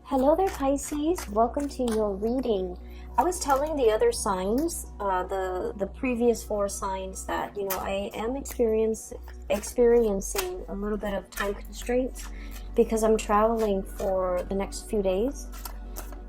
Hello there, Pisces. Welcome to your reading. I was telling the other signs, the previous four signs, that I am experiencing a little bit of time constraints because I'm traveling for the next few days,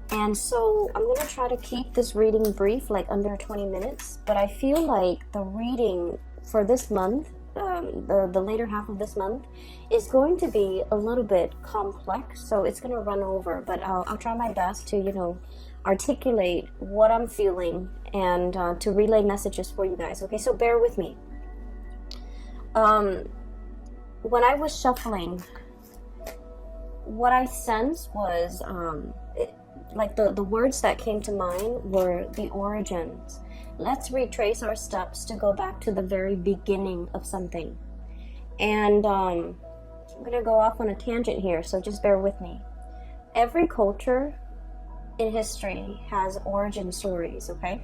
and so I'm gonna try to keep this reading brief, like under 20 minutes. But I feel like the reading for this month, the later half of this month, is going to be a little bit complex, so it's going to run over, but I'll try my best to articulate what I'm feeling and to relay messages for you guys. Okay, so bear with me. When I was shuffling, what I sensed was the words that came to mind were the origins. Let's retrace our steps to go back to the very beginning of something. And I'm going to go off on a tangent here, so just bear with me. Every culture in history has origin stories, okay?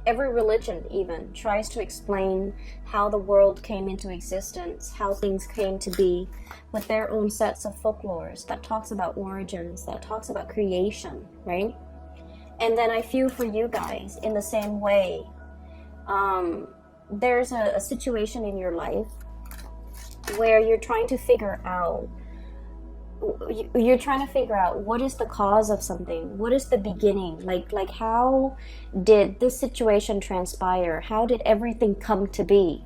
Every religion even tries to explain how the world came into existence, how things came to be, with their own sets of folklores that talks about origins, that talks about creation, right? And then I feel for you guys in the same way. There's a situation in your life where you're trying to figure out what is the cause of something, what is the beginning, like how did this situation transpire, how did everything come to be.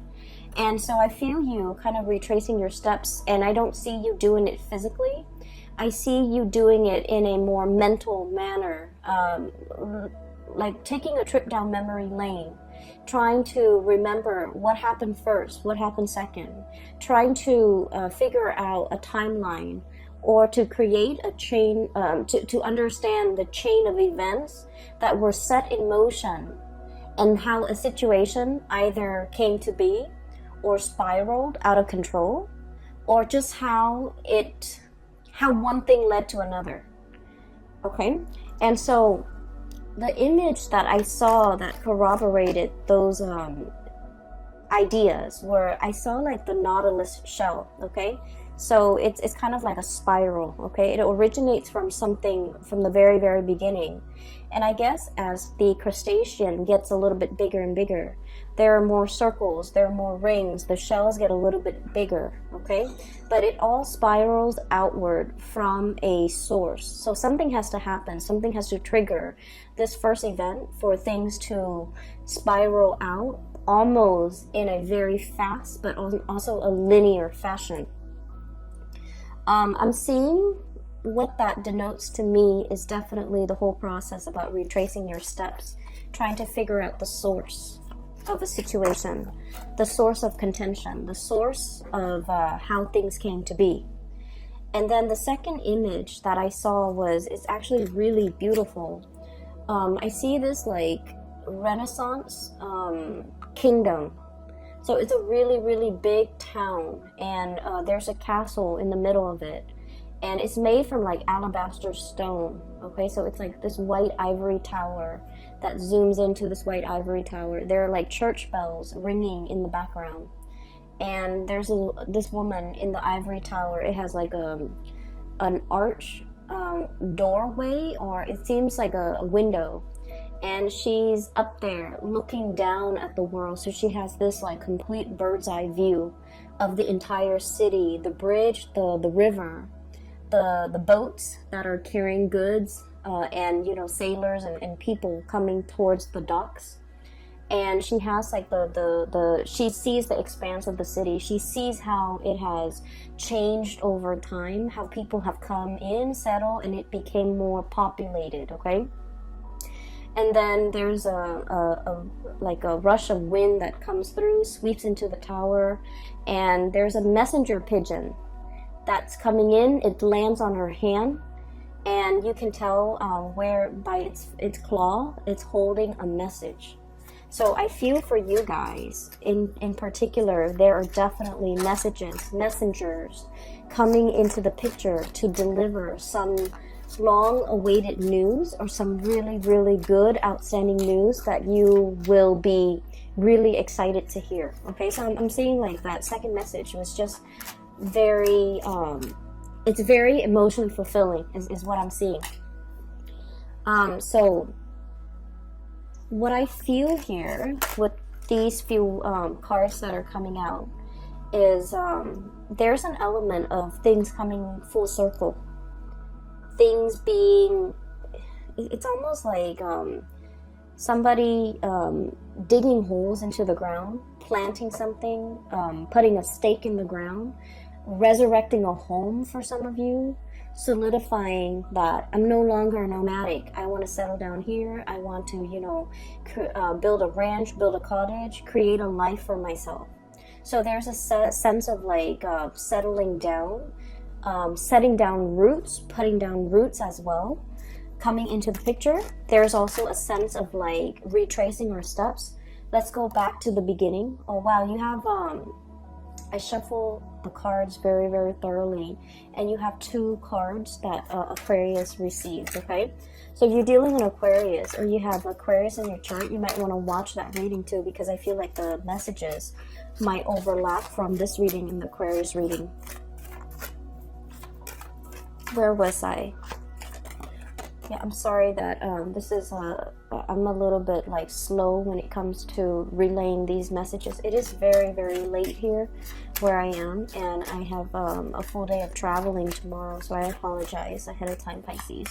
And so I feel you kind of retracing your steps, and I don't see you doing it physically. I see you doing it in a more mental manner, like taking a trip down memory lane, trying to remember what happened first, what happened second, trying to figure out a timeline, or to create a chain, to understand the chain of events that were set in motion, and how a situation either came to be or spiraled out of control, or just how one thing led to another. Okay? And so the image that I saw that corroborated those ideas were, I saw like the Nautilus shell, okay? So it's kind of like a spiral, okay? It originates from something from the very, very beginning. And I guess as the crustacean gets a little bit bigger and bigger, there are more circles, there are more rings, the shells get a little bit bigger, okay? But it all spirals outward from a source. So something has to happen, something has to trigger this first event for things to spiral out almost in a very fast but also a linear fashion. I'm seeing what that denotes to me is definitely the whole process about retracing your steps, trying to figure out the source of a situation, the source of contention, the source of how things came to be. And then the second image that I saw is actually really beautiful. I see this like Renaissance kingdom. So it's a really, really big town, and there's a castle in the middle of it, and it's made from like alabaster stone, okay? So it's like this white ivory tower that zooms into this white ivory tower. There are like church bells ringing in the background, and there's this woman in the ivory tower. It has like an arch doorway, or it seems like a window, and she's up there looking down at the world. So she has this like complete bird's eye view of the entire city, the bridge, the river, the boats that are carrying goods, and sailors and people coming towards the docks. And she has like she sees the expanse of the city. She sees how it has changed over time, how people have come in, settled, and it became more populated, okay? And then there's a rush of wind that comes through, sweeps into the tower, and there's a messenger pigeon that's coming in. It lands on her hand, and you can tell where by its claw, it's holding a message. So I feel for you guys in particular, there are definitely messengers coming into the picture to deliver some long-awaited news, or some really, really good, outstanding news that you will be really excited to hear. Okay, so I'm seeing like that second message was just very it's very emotionally fulfilling is what I'm seeing. So what I feel here with these few cards that are coming out is there's an element of things coming full circle. Things being, it's almost like somebody digging holes into the ground, planting something, putting a stake in the ground, resurrecting a home for some of you, solidifying that I'm no longer nomadic. I want to settle down here. I want to, you know, build a ranch, build a cottage, create a life for myself. So there's a sense of like settling down, setting down roots, putting down roots as well, coming into the picture. There's also a sense of like retracing our steps. Let's go back to the beginning. Oh wow, you have I shuffle the cards very, very thoroughly, and you have 2 cards that Aquarius received, okay? So if you're dealing with Aquarius, or you have Aquarius in your chart, you might want to watch that reading too, because I feel like the messages might overlap from this reading and the Aquarius reading. Where was I? Yeah, I'm sorry that this is I'm a little bit like slow when it comes to relaying these messages. It is very, very late here where I am, and I have a full day of traveling tomorrow, so I apologize ahead of time, Pisces.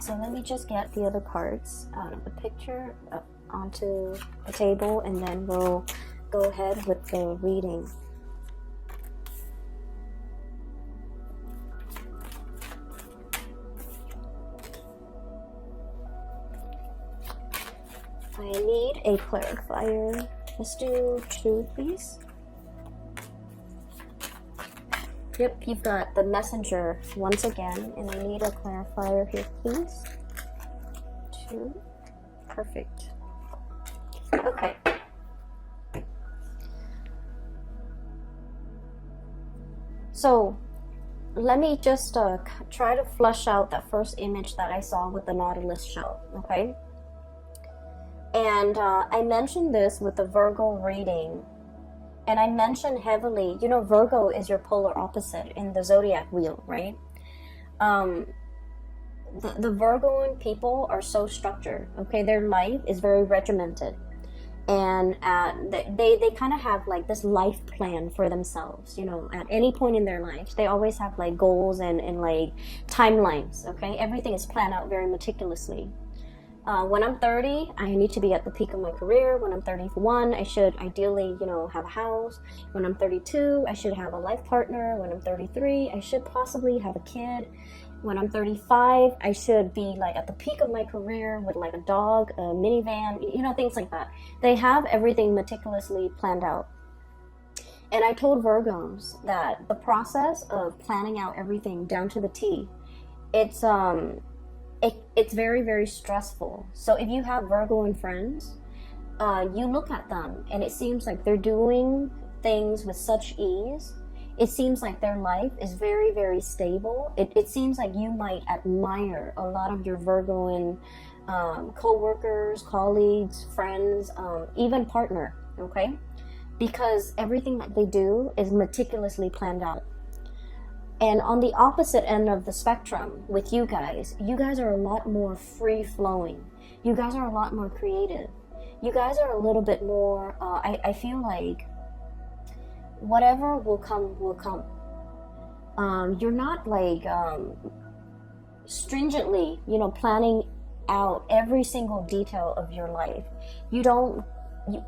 So let me just get the other cards out of the picture onto the table, and then we'll go ahead with the reading. I need a clarifier. Let's do 2, please. Yep, you've got the messenger once again, and I need a clarifier here, please. 2. Perfect. Okay. So, let me just try to flush out that first image that I saw with the Nautilus shell, okay? And I mentioned this with the Virgo reading, and I mentioned heavily, you know, Virgo is your polar opposite in the zodiac wheel, right? The Virgoan people are so structured, okay? Their life is very regimented, and they kind of have like this life plan for themselves, you know, at any point in their lives. They always have like goals and like timelines, okay? Everything is planned out very meticulously. When I'm 30, I need to be at the peak of my career. When I'm 31, I should ideally, you know, have a house. When I'm 32, I should have a life partner. When I'm 33, I should possibly have a kid. When I'm 35, I should be like at the peak of my career with like a dog, a minivan, you know, things like that. They have everything meticulously planned out. And I told Virgos that the process of planning out everything down to the T, it's very, very stressful. So if you have Virgoan friends, you look at them and it seems like they're doing things with such ease. It seems like their life is very, very stable. It seems like you might admire a lot of your Virgoan co-workers, colleagues, friends, even partner, okay? Because everything that they do is meticulously planned out. And on the opposite end of the spectrum with you guys are a lot more free-flowing. You guys are a lot more creative. You guys are a little bit more, I feel like whatever will come, will come. You're not like stringently, you know, planning out every single detail of your life.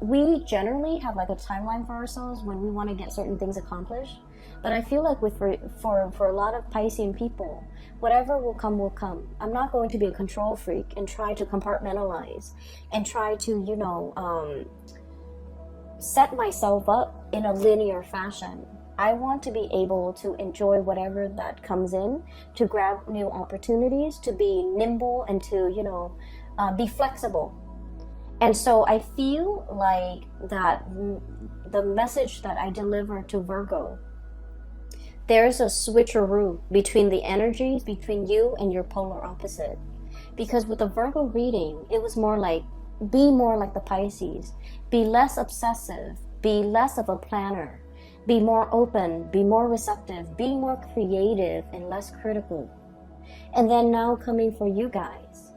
We generally have like a timeline for ourselves when we want to get certain things accomplished. But I feel like for a lot of Piscean people, whatever will come, will come. I'm not going to be a control freak and try to compartmentalize and try to, you know, set myself up in a linear fashion. I want to be able to enjoy whatever that comes in, to grab new opportunities, to be nimble, and to, you know, be flexible. And so I feel like that the message that I deliver to Virgo, there's a switcheroo between the energies between you and your polar opposite. Because with the Virgo reading, it was more like, be more like the Pisces. Be less obsessive. Be less of a planner. Be more open. Be more receptive. Be more creative and less critical. And then now coming for you guys,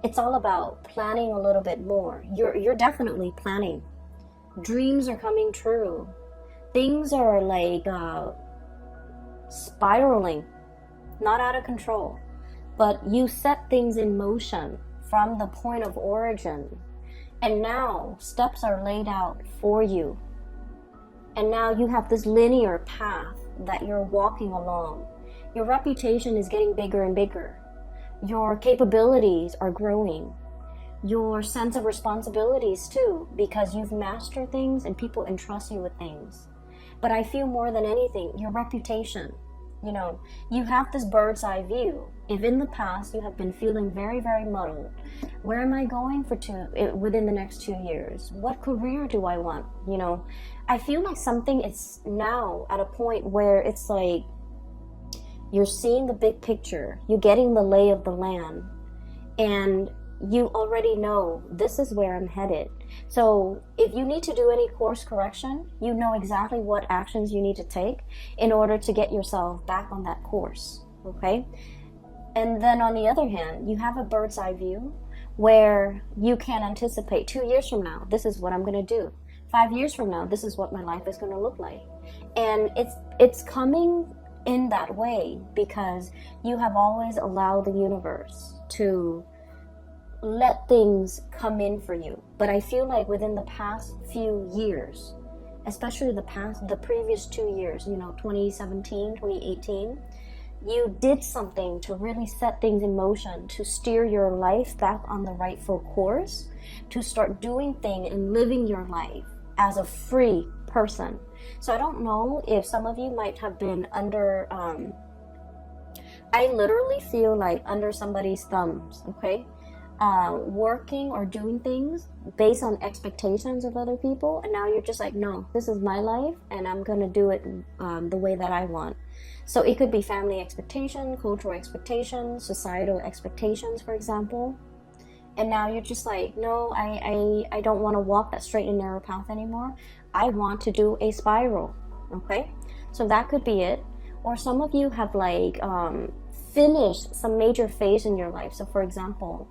it's all about planning a little bit more. You're definitely planning. Dreams are coming true. Things are like spiraling, not out of control, but you set things in motion from the point of origin, and now steps are laid out for you, and now you have this linear path that you're walking along. Your reputation is getting bigger and bigger. Your capabilities are growing. Your sense of responsibilities too, because you've mastered things and people entrust you with things. But I feel more than anything, your reputation. You have this bird's eye view. If in the past you have been feeling very, very muddled, where am I going within the next 2 years? What career do I want? I feel like something is now at a point where it's like you're seeing the big picture, you're getting the lay of the land, and you already know this is where I'm headed. So if you need to do any course correction, you know exactly what actions you need to take in order to get yourself back on that course, okay? And then on the other hand, you have a bird's eye view where you can anticipate 2 years from now, this is what I'm going to do. 5 years from now, this is what my life is going to look like. And it's coming in that way because you have always allowed the universe to let things come in for you. But I feel like within the past few years, especially the previous 2 years, 2017, 2018, you did something to really set things in motion, to steer your life back on the rightful course, to start doing things and living your life as a free person. So I don't know if some of you might have been under, I literally feel like under somebody's thumbs, okay? Working or doing things based on expectations of other people, and now you're just like, no, this is my life and I'm gonna do it the way that I want. So it could be family expectation, cultural expectations, societal expectations, for example. And now you're just like, no, I don't want to walk that straight and narrow path anymore. I want to do a spiral, okay? So that could be it. Or some of you have like finished some major phase in your life. So for example,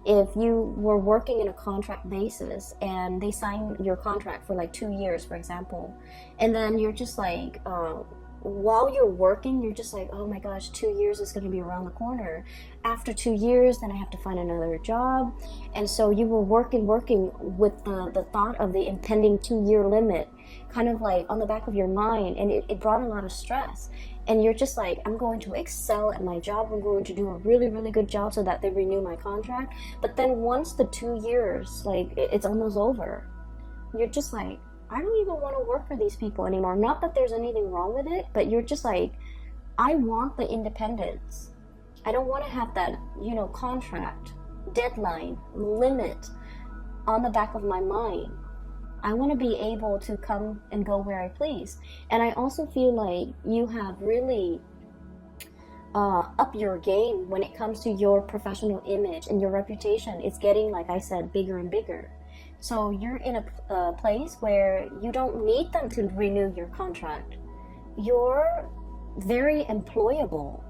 if you were working in a contract basis and they sign your contract for like 2 years, for example, and then you're just like, while you're working, you're just like, oh my gosh, 2 years is going to be around the corner. After 2 years, then I have to find another job. And so you were working with the thought of the impending 2-year limit kind of like on the back of your mind, and it brought a lot of stress. And you're just like, I'm going to excel at my job, I'm going to do a really, really good job so that they renew my contract. But then once the 2 years, like it's almost over, you're just like, I don't even want to work for these people anymore. Not that there's anything wrong with it, but you're just like, I want the independence. I don't want to have that, contract, deadline, limit on the back of my mind. I want to be able to come and go where I please. And I also feel like you have really up your game when it comes to your professional image, and your reputation is getting, like I said, bigger and bigger. So you're in a place where you don't need them to renew your contract. You're very employable.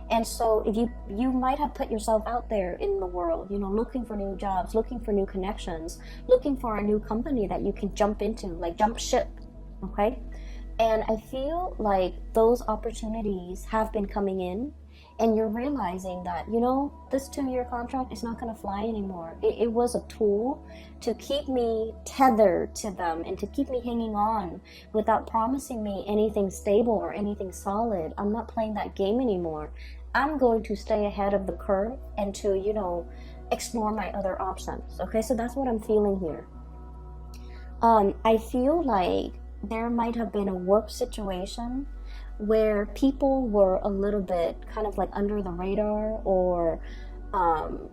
And so if you might have put yourself out there in the world, looking for new jobs, looking for new connections, looking for a new company that you can jump into, like jump ship, okay? And I feel like those opportunities have been coming in, and you're realizing that, this 2-year contract is not going to fly anymore. It was a tool to keep me tethered to them and to keep me hanging on without promising me anything stable or anything solid. I'm not playing that game anymore. I'm going to stay ahead of the curve and to, explore my other options. Okay, so that's what I'm feeling here. I feel like there might have been a work situation where people were a little bit kind of like under the radar, or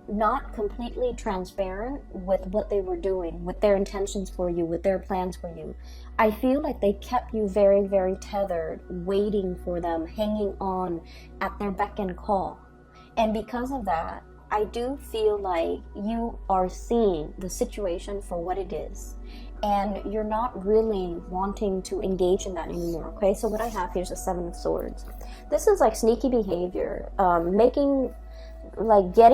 not completely transparent with what they were doing, with their intentions for you, with their plans for you. I feel like they kept you very, very tethered, waiting for them, hanging on at their beck and call. And because of that, I do feel like you are seeing the situation for what it is. and you're not really wanting to engage in that anymore. Okay, so what I have here is a 7 of Swords. This is like sneaky behavior, getting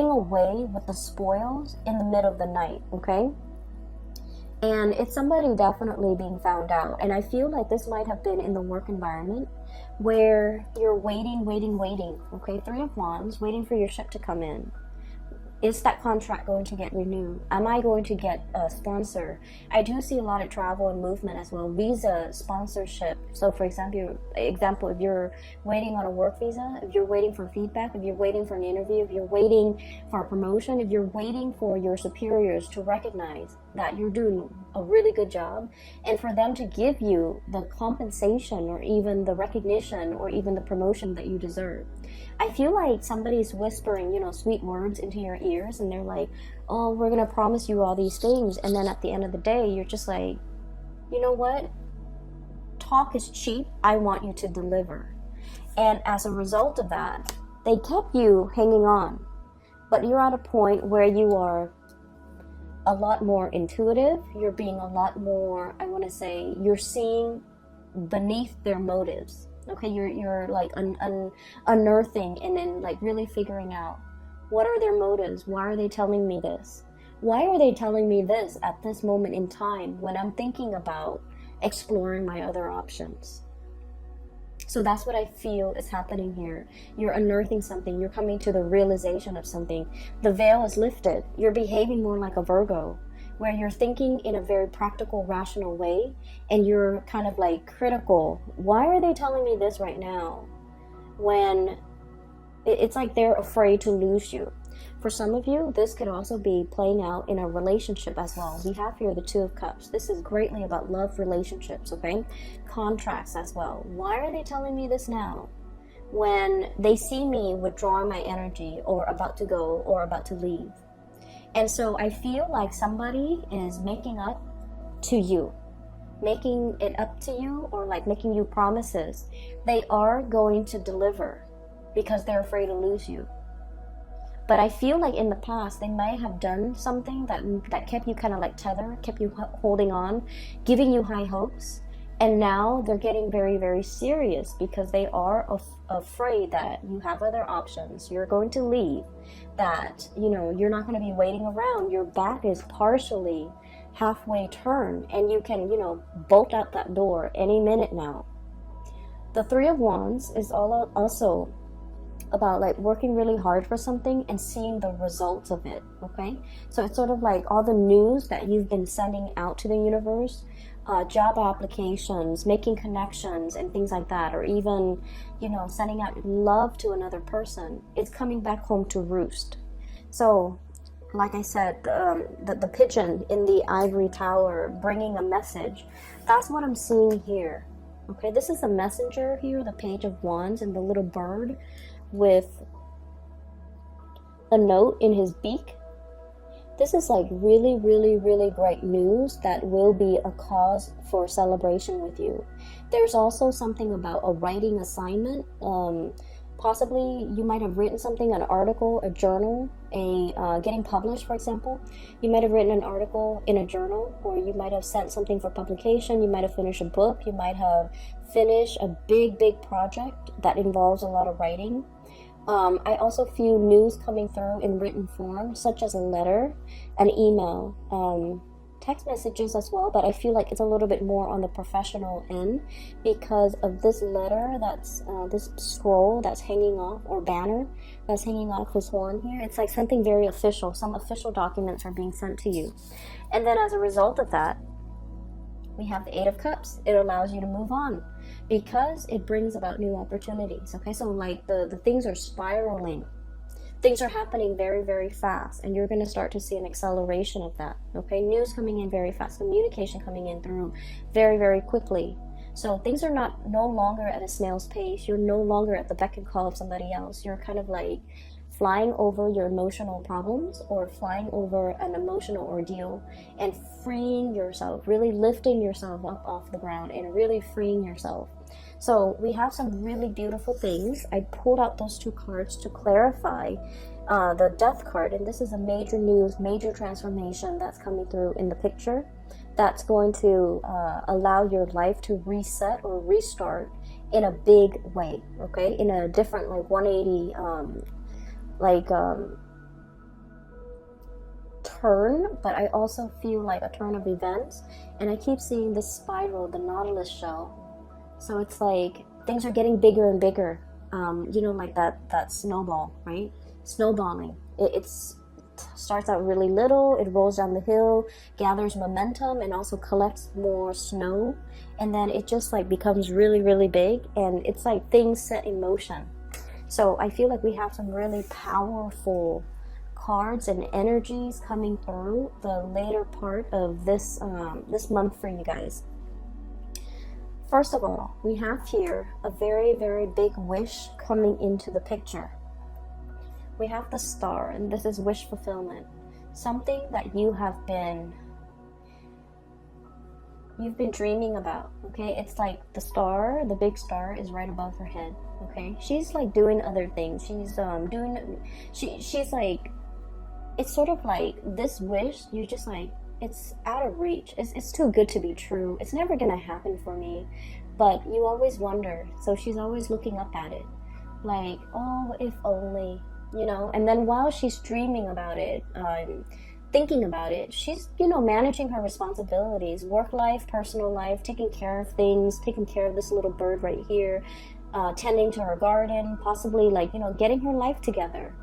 away with the spoils in the middle of the night. Okay, and it's somebody definitely being found out. And I feel like this might have been in the work environment where you're waiting. Okay, 3 of Wands, waiting for your ship to come in. Is that contract going to get renewed? Am I going to get a sponsor? I do see a lot of travel and movement as well. Visa, sponsorship. So for example, if you're waiting on a work visa, if you're waiting for feedback, if you're waiting for an interview, if you're waiting for a promotion, if you're waiting for your superiors to recognize that you're doing a really good job, and for them to give you the compensation or even the recognition or even the promotion that you deserve. I feel like somebody's whispering, sweet words into your ears, and they're like, oh, we're going to promise you all these things. And then at the end of the day, you're just like, you know what? Talk is cheap. I want you to deliver. And as a result of that, they kept you hanging on. But you're at a point where you are a lot more intuitive. You're being a lot more, you're seeing beneath their motives. Okay, you're like unearthing and then like really figuring out, what are their motives? Why are they telling me this? Why are they telling me this at this moment in time when I'm thinking about exploring my other options? So that's what I feel is happening here. You're unearthing something. You're coming to the realization of something. The veil is lifted. You're behaving more like a Virgo, where you're thinking in a very practical, rational way, and you're kind of like critical. Why are they telling me this right now? When it's like they're afraid to lose you. For some of you, this could also be playing out in a relationship as well. We have here the 2 of Cups. This is greatly about love relationships, okay? Contracts as well. Why are they telling me this now? When they see me withdrawing my energy or about to go or about to leave. And so I feel like somebody is making it up to you, or like making you promises. They are going to deliver because they're afraid to lose you. But I feel like in the past, they might have done something that kept you kind of like tethered, kept you holding on, giving you high hopes. And now they're getting very, very serious because they are afraid that you have other options. You're going to leave, that, you're not going to be waiting around. Your back is partially halfway turned and you can, bolt out that door any minute now. The 3 of Wands is also about like working really hard for something and seeing the results of it. Okay, so it's sort of like all the news that you've been sending out to the universe, job applications, making connections and things like that, or even sending out love to another person. It's coming back home to roost. So like I said, the pigeon in the ivory tower bringing a message, that's what I'm seeing here. Okay, this is the messenger here, the Page of Wands, and the little bird with a note in his beak. This is like really, really, really great news that will be a cause for celebration with you. There's also something about a writing assignment. Possibly you might have written something, an article, a journal, getting published, for example. You might have written an article in a journal, or you might have sent something for publication. You might have finished a book. You might have finished a big, big project that involves a lot of writing. I also feel news coming through in written form, such as a letter, an email, text messages as well, but I feel like it's a little bit more on the professional end because of this letter that's this scroll that's hanging off, or banner that's hanging off his horn here. It's like something very official. Some official documents are being sent to you. And then as a result of that, we have the 8 of Cups. It allows you to move on because it brings about new opportunities. Okay, so like the things are spiraling. Things are happening very, very fast, and you're going to start to see an acceleration of that. Okay, news coming in very fast, communication coming in through very, very quickly. So things are no longer at a snail's pace. You're no longer at the beck and call of somebody else. You're kind of like flying over your emotional problems or flying over an emotional ordeal and freeing yourself, really lifting yourself up off the ground and really freeing yourself. So we have some really beautiful things. I pulled out those 2 cards to clarify the Death card, and this is a major news, major transformation that's coming through in the picture that's going to allow your life to reset or restart in a big way, okay? In a different, like 180, turn, but I also feel like a turn of events. And I keep seeing this spiral, the nautilus shell. So it's like things are getting bigger and bigger. You know, like that snowball, right? Snowballing. It starts out really little, it rolls down the hill, gathers momentum, and also collects more snow, and then it just like becomes really, really big, and it's like things set in motion. So I feel like we have some really powerful cards and energies coming through the later part of this this month for you guys. First of all, we have here a very, very big wish coming into the picture. We have the star, and this is wish fulfillment. Something that you've been dreaming about, okay? It's like the star, the big star is right above her head, okay? She's like doing other things. She's she's like, it's sort of like this wish, you're just like, it's out of reach. It's too good to be true. It's never gonna happen for me. But you always wonder. So she's always looking up at it. Like, oh, if only, you know. And then while she's dreaming about it, thinking about it, she's, you know, managing her responsibilities, work life, personal life, taking care of things, taking care of this little bird right here, tending to her garden, possibly like, you know, getting her life together.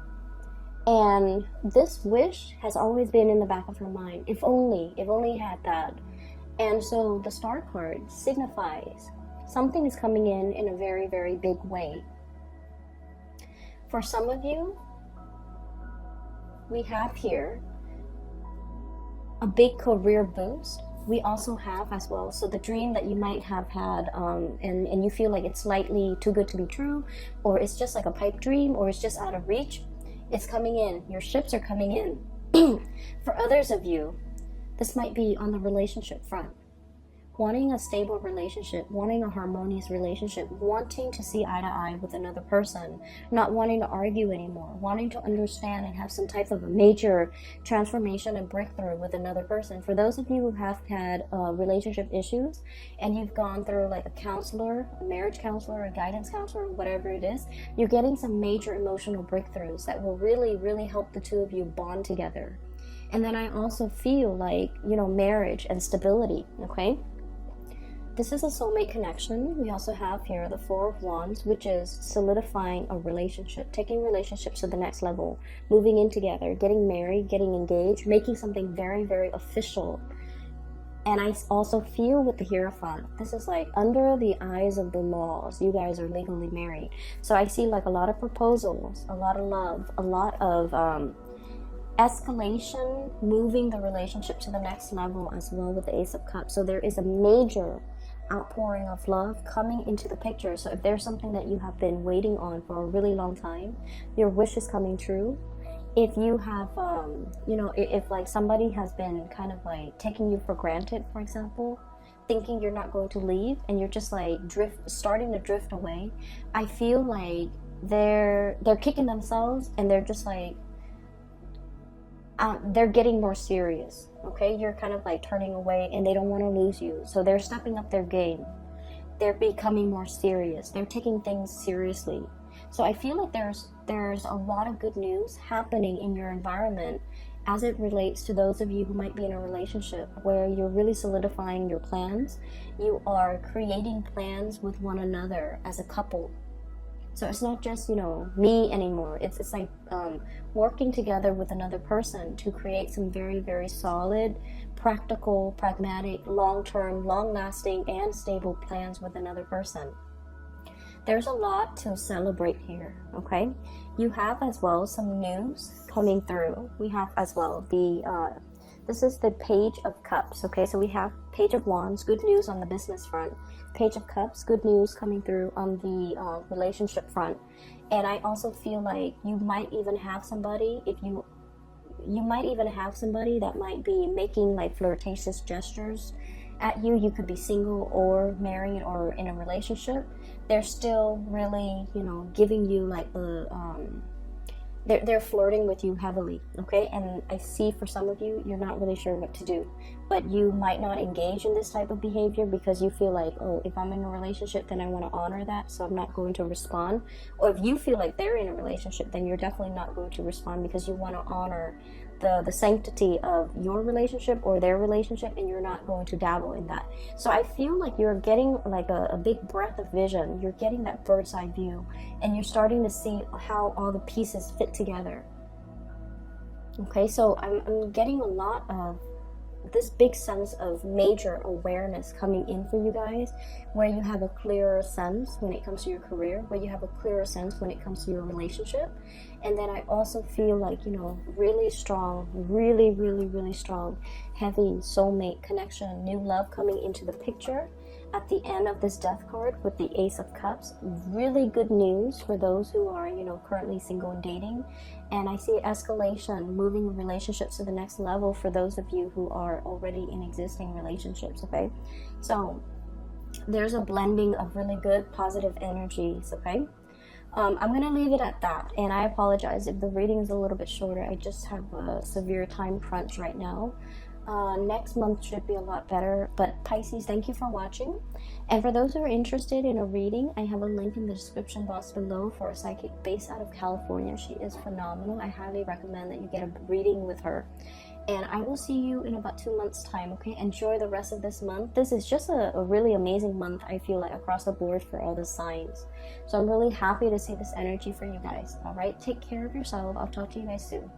And this wish has always been in the back of her mind. If only had that. And so the star card signifies something is coming in a very, very big way. For some of you, we have here a big career boost. We also have as well, so the dream that you might have had, and you feel like it's slightly too good to be true, or it's just like a pipe dream, or it's just out of reach, it's coming in. Your ships are coming in. For others of you, this might be on the relationship front. Wanting a stable relationship, wanting a harmonious relationship, wanting to see eye to eye with another person, not wanting to argue anymore, wanting to understand and have some type of a major transformation and breakthrough with another person. For those of you who have had relationship issues and you've gone through like a counselor, a marriage counselor, a guidance counselor, whatever it is, you're getting some major emotional breakthroughs that will really, really help the two of you bond together. And then I also feel like, you know, marriage and stability, okay? This is a soulmate connection. We also have here the Four of Wands, which is solidifying a relationship, taking relationships to the next level, moving in together, getting married, getting engaged, making something very, very official. And I also feel with the Hierophant, this is like under the eyes of the laws, you guys are legally married. So I see like a lot of proposals, a lot of love, a lot of escalation, moving the relationship to the next level as well with the Ace of Cups. So there is a major outpouring of love coming into the picture. So if there's something that you have been waiting on for a really long time, your wish is coming true. If you have, you know, if like somebody has been kind of like taking you for granted, for example, thinking you're not going to leave and you're just like starting to drift away, I feel like they're kicking themselves and they're just like, they're getting more serious, okay? You're kind of like turning away and they don't want to lose you. So they're stepping up their game. They're becoming more serious. They're taking things seriously. So I feel like there's a lot of good news happening in your environment as it relates to those of you who might be in a relationship where you're really solidifying your plans. You are creating plans with one another as a couple. So it's not just, you know, me anymore. It's like working together with another person to create some very, very solid, practical, pragmatic, long-term, long-lasting, and stable plans with another person. There's a lot to celebrate here, okay? You have as well some news coming through. We have as well this is the Page of Cups, okay? So we have Page of Wands, good news on the business front. Page of Cups, good news coming through on the relationship front. And I also feel like you might even have somebody, you might even have somebody that might be making like flirtatious gestures at you. You could be single or married or in a relationship. They're still really, you know, giving you like the they're flirting with you heavily, okay? And I see for some of you, you're not really sure what to do, but you might not engage in this type of behavior because you feel like, oh, if I'm in a relationship, then I want to honor that, so I'm not going to respond. Or if you feel like they're in a relationship, then you're definitely not going to respond because you want to honor the sanctity of your relationship or their relationship, and you're not going to dabble in that. So I feel like you're getting like a big breath of vision. You're getting that bird's eye view, and you're starting to see how all the pieces fit together. Okay, so I'm getting a lot of this big sense of major awareness coming in for you guys, where you have a clearer sense when it comes to your career, where you have a clearer sense when it comes to your relationship. And then I also feel like, you know, really strong, really strong, heavy soulmate connection, new love coming into the picture at the end of this death card with the Ace of Cups. Really good news for those who are, you know, currently single and dating. And I see escalation, moving relationships to the next level for those of you who are already in existing relationships, okay? So there's a blending of really good positive energies, okay? I'm going to leave it at that, and I apologize if the reading is a little bit shorter. I just have a severe time crunch right now. Next month should be a lot better. But Pisces, thank you for watching. And for those who are interested in a reading, I have a link in the description box below for a psychic based out of California. She is phenomenal. I highly recommend that you get a reading with her. And I will see you in about 2 months time, okay? Enjoy the rest of this month. This is just a really amazing month, I feel like, across the board for all the signs. So I'm really happy to see this energy for you guys. All right, take care of yourself. I'll talk to you guys soon.